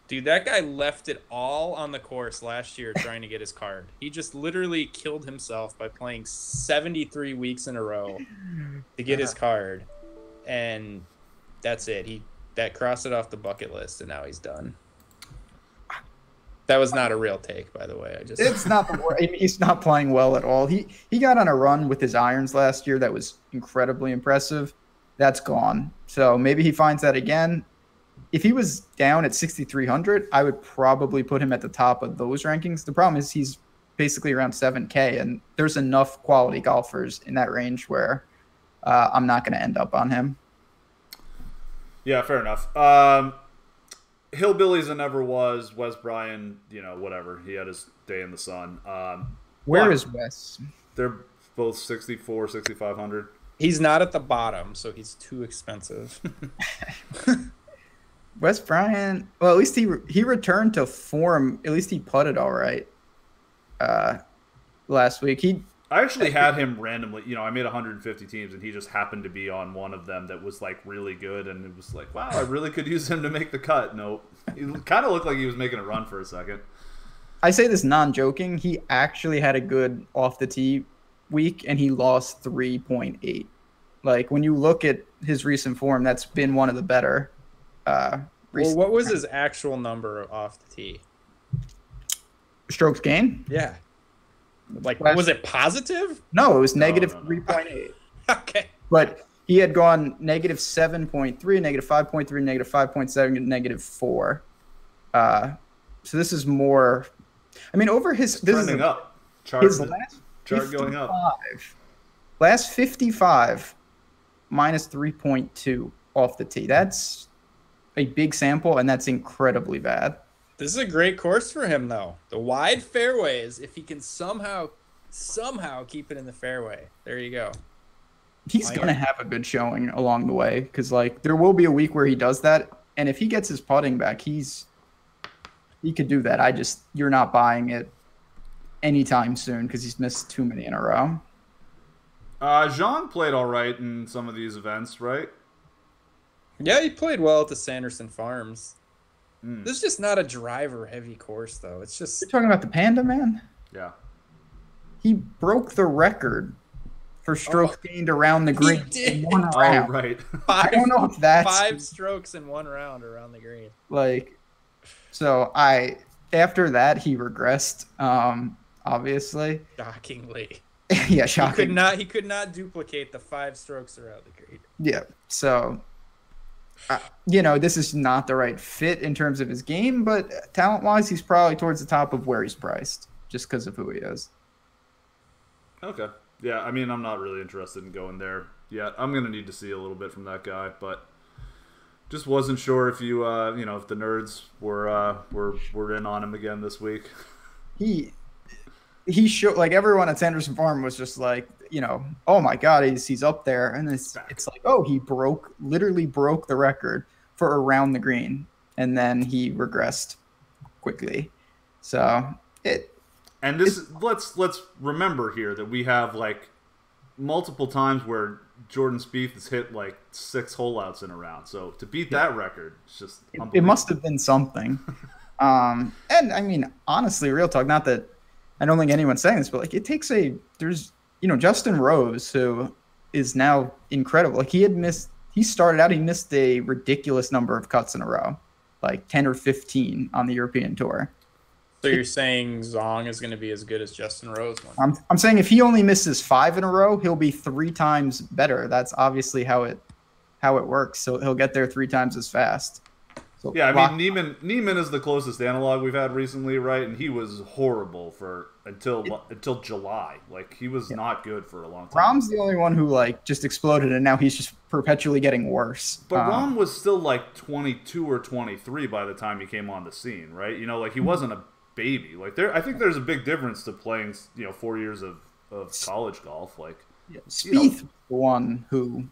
Dude, that guy left it all on the course last year trying to get his card. He just literally killed himself by playing 73 weeks in a row to get his card. And that's it. That crossed it off the bucket list, and now he's done. That was not a real take, by the way. It's not. He's not playing well at all. He got on a run with his irons last year that was incredibly impressive. That's gone. So maybe he finds that again. If he was down at 6,300, I would probably put him at the top of those rankings. The problem is he's basically around 7K, and there's enough quality golfers in that range where I'm not going to end up on him. Yeah, fair enough. Hillbillies and never was. Wes Bryant, whatever. He had his day in the sun. Where is Wes? They're both 6,400, 6,500. He's not at the bottom, so he's too expensive. Wes Bryant, well, at least he returned to form. At least he putted all right last week. I actually had him randomly. I made 150 teams, and he just happened to be on one of them that was like really good, and it was like, wow, I really could use him to make the cut. Nope. He kind of looked like he was making a run for a second. I say this non-joking. He actually had a good off the tee week, and he lost 3.8. Like when you look at his recent form, that's been one of the better. Well, what was his actual number off the tee? Strokes gain? Yeah. Like, was it positive? No, it was negative 3.8. Okay. But he had gone negative 7.3, negative 5.3, negative 5.7, negative 4. So this is more. I mean, over his. This trending is up. His last chart going up. Last 55, minus 3.2 off the tee. That's a big sample, and that's incredibly bad. This is a great course for him, though. The wide fairways, if he can somehow keep it in the fairway. There you go. He's going to have a good showing along the way because, like, there will be a week where he does that, and if he gets his putting back, he could do that. You're not buying it anytime soon because he's missed too many in a row. Jean played all right in some of these events, right? Yeah, he played well at the Sanderson Farms. This is just not a driver-heavy course, though. It's just... You're talking about the Panda, man? Yeah. He broke the record for strokes gained around the green in one round. Oh, right. I don't know if that's... 5 strokes in 1 round around the green. Like, so after that, he regressed, obviously. Shockingly. Yeah, shocking. He could not duplicate the 5 strokes around the green. Yeah, so... this is not the right fit in terms of his game, but talent-wise, he's probably towards the top of where he's priced, just because of who he is. Okay. Yeah, I mean, I'm not really interested in going there yet. I'm going to need to see a little bit from that guy, but just wasn't sure if you, if the nerds were in on him again this week. He showed, like, everyone at Sanderson Farm was just like, oh my God, he's up there. And it's like, oh, he literally broke the record for around the green. And then he regressed quickly. So let's remember here that we have like multiple times where Jordan Spieth has hit like 6 holeouts in a round. So to beat that record, it's just it must have been something. And I mean, honestly, real talk, not that I don't think anyone's saying this, but like it takes Justin Rose, who is now incredible. Like he missed a ridiculous number of cuts in a row, like 10 or 15 on the European Tour. So you're saying Zong is going to be as good as Justin Rose? I'm saying if he only misses 5 in a row, he'll be 3 times better. That's obviously how it works. So he'll get there 3 times as fast. So yeah, I mean Neiman is the closest analog we've had recently, right? And he was horrible until July. Like he was not good for a long time. Rahm's the only one who like just exploded, and now he's just perpetually getting worse. But Rahm was still like 22 or 23 by the time he came on the scene, right? Like he wasn't a baby. Like I think there's a big difference to playing 4 years of college golf. Like Spieth, the one who.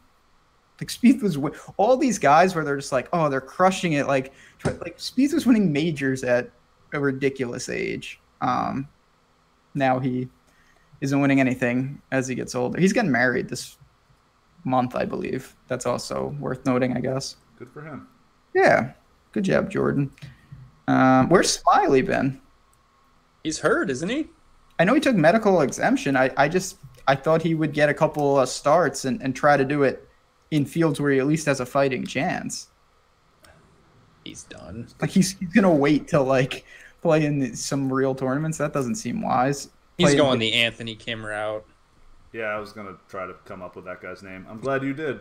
Like Spieth was all these guys where they're just like, oh, they're crushing it. Like Spieth was winning majors at a ridiculous age. Now he isn't winning anything as he gets older. He's getting married this month, I believe. That's also worth noting, I guess. Good for him. Yeah, good job, Jordan. Where's Smiley been? He's hurt, isn't he? I know he took medical exemption. I thought he would get a couple of starts and try to do it in fields where he at least has a fighting chance. He's done. Like he's gonna wait till like play in some real tournaments. That doesn't seem wise. He's going the Anthony Kim route. Yeah, I was gonna try to come up with that guy's name. I'm glad you did.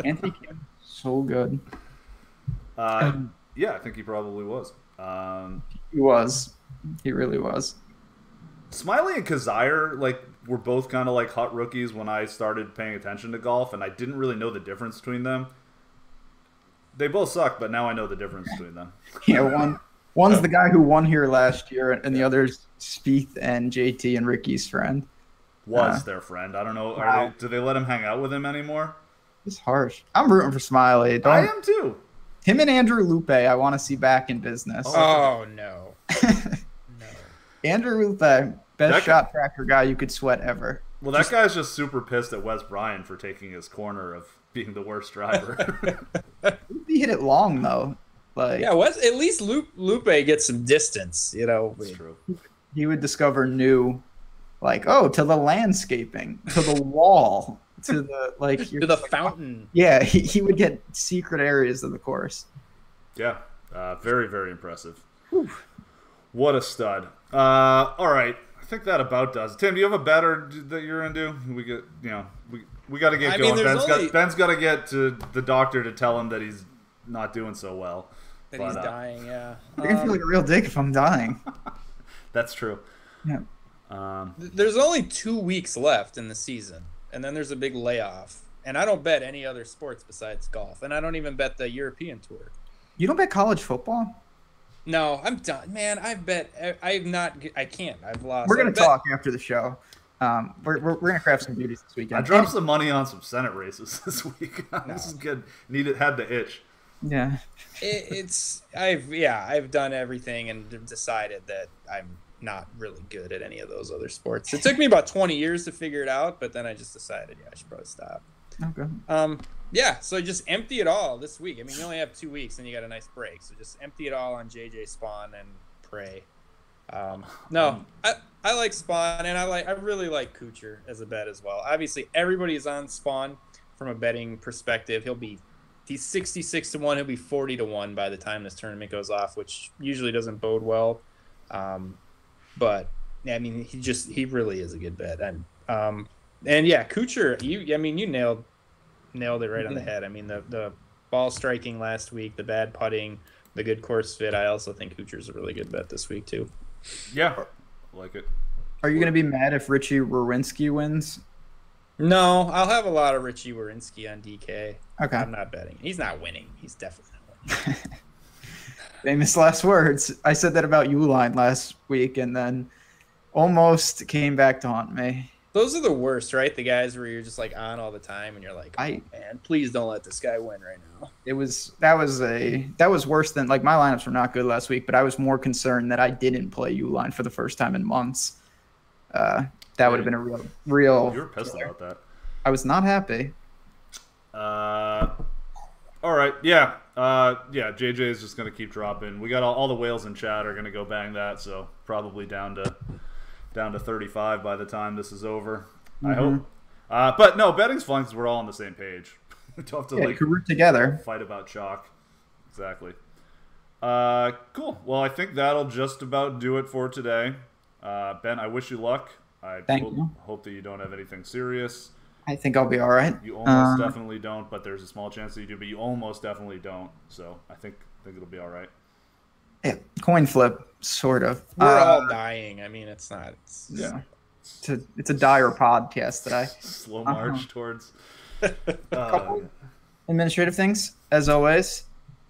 Anthony Kim, so good. Yeah, I think he probably was. He was. He really was. Smiley and Kazire, like, were both kind of like hot rookies when I started paying attention to golf, and I didn't really know the difference between them. They both suck, but now I know the difference between them. Yeah, one's the guy who won here last year, and the other's Spieth and JT and Ricky's friend. Was their friend. I don't know. Wow. Do they let him hang out with him anymore? It's harsh. I'm rooting for Smiley. I am too. Him and Andrew Lupe, I want to see back in business. Oh, no. Andrew Lupe, best shot tracker guy you could sweat ever. Well, that guy's just super pissed at Wes Bryant for taking his corner of being the worst driver. He hit it long, though. Like, yeah, at least Lupe gets some distance, That's true. He would discover new, like, to the landscaping, to the wall, to the, like... to the fountain. Yeah, he would get secret areas of the course. Yeah, very, very impressive. Whew. What a stud. All right. I think that about does it. Tim, do you have a better that you're into? We get, we got to get going. Ben's got to get to the doctor to tell him that he's not doing so well. That he's dying, yeah. You're going to feel like a real dick if I'm dying. That's true. Yeah. There's only 2 weeks left in the season, and then there's a big layoff. And I don't bet any other sports besides golf, and I don't even bet the European Tour. You don't bet college football? No, I'm done, man. I can't. I've lost. We're gonna talk after the show. We're gonna craft some beauties this weekend. I dropped some money on some Senate races this week. This is good. Had the itch. Yeah. I've done everything and decided that I'm not really good at any of those other sports. It took me about 20 years to figure it out, but then I just decided, I should probably stop. Okay. So just empty it all this week. I mean, you only have 2 weeks and you got a nice break, so just empty it all on JJ Spawn and pray. I like Spawn, and I really like Kuchar as a bet as well. Obviously, everybody's on Spawn from a betting perspective. He's 66 to 1. He'll be 40 to 1 by the time this tournament goes off, which usually doesn't bode well. But yeah, I mean, he really is a good bet. And Kuchar, you nailed it right on the head. I mean, the ball striking last week, the bad putting, the good course fit. I also think Kuchar's a really good bet this week too. Yeah, I like it. Are you going to be mad if Richie Werenski wins? No, I'll have a lot of Richie Werenski on DK. Okay. I'm not betting. He's not winning. He's definitely not winning. Famous last words. I said that about Uline last week and then almost came back to haunt me. Those are the worst, right? The guys where you're just like on all the time and you're like, oh, man, please don't let this guy win right now. That was worse than, like, my lineups were not good last week, but I was more concerned that I didn't play Uline for the first time in months. That would have been a real. You were pissed about that. I was not happy. All right, yeah. JJ is just gonna keep dropping. We got all the whales in chat are gonna go bang that, so probably down to 35 by the time this is over. I hope. But no, betting's fun because we're all on the same page. We don't have to you can root together. Fight about chalk. Exactly. Cool. Well, I think that'll just about do it for today. Ben, I wish you luck. Thank you. Hope that you don't have anything serious. I think I'll be all right. You almost definitely don't, but there's a small chance that you do. But you almost definitely don't. So I think it'll be all right. Yeah, coin flip, sort of. We're all dying. I mean, it's not. It's a dire podcast today. Slow march towards. Couple administrative things, as always.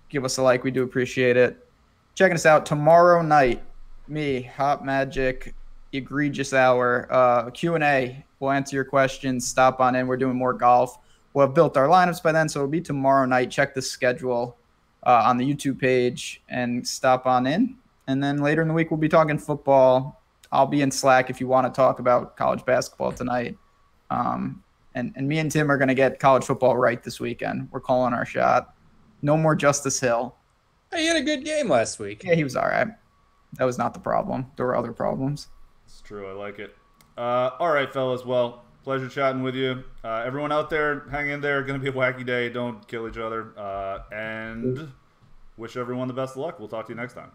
Give us a like. We do appreciate it. Checking us out tomorrow night. Me, Hot Magic, Egregious Hour, Q&A. We'll answer your questions. Stop on in. We're doing more golf. We'll have built our lineups by then, so it'll be tomorrow night. Check the schedule on the YouTube page and stop on in. And then later in the week, we'll be talking football. I'll be in Slack if you want to talk about college basketball tonight. And me and Tim are going to get college football right this weekend. We're calling our shot. No more Justice Hill. Hey, he had a good game last week. Yeah, he was all right. That was not the problem. There were other problems. It's true. I like it. All right, fellas. Well, pleasure chatting with you. Everyone out there, hang in there. Going to be a wacky day. Don't kill each other. And wish everyone the best of luck. We'll talk to you next time.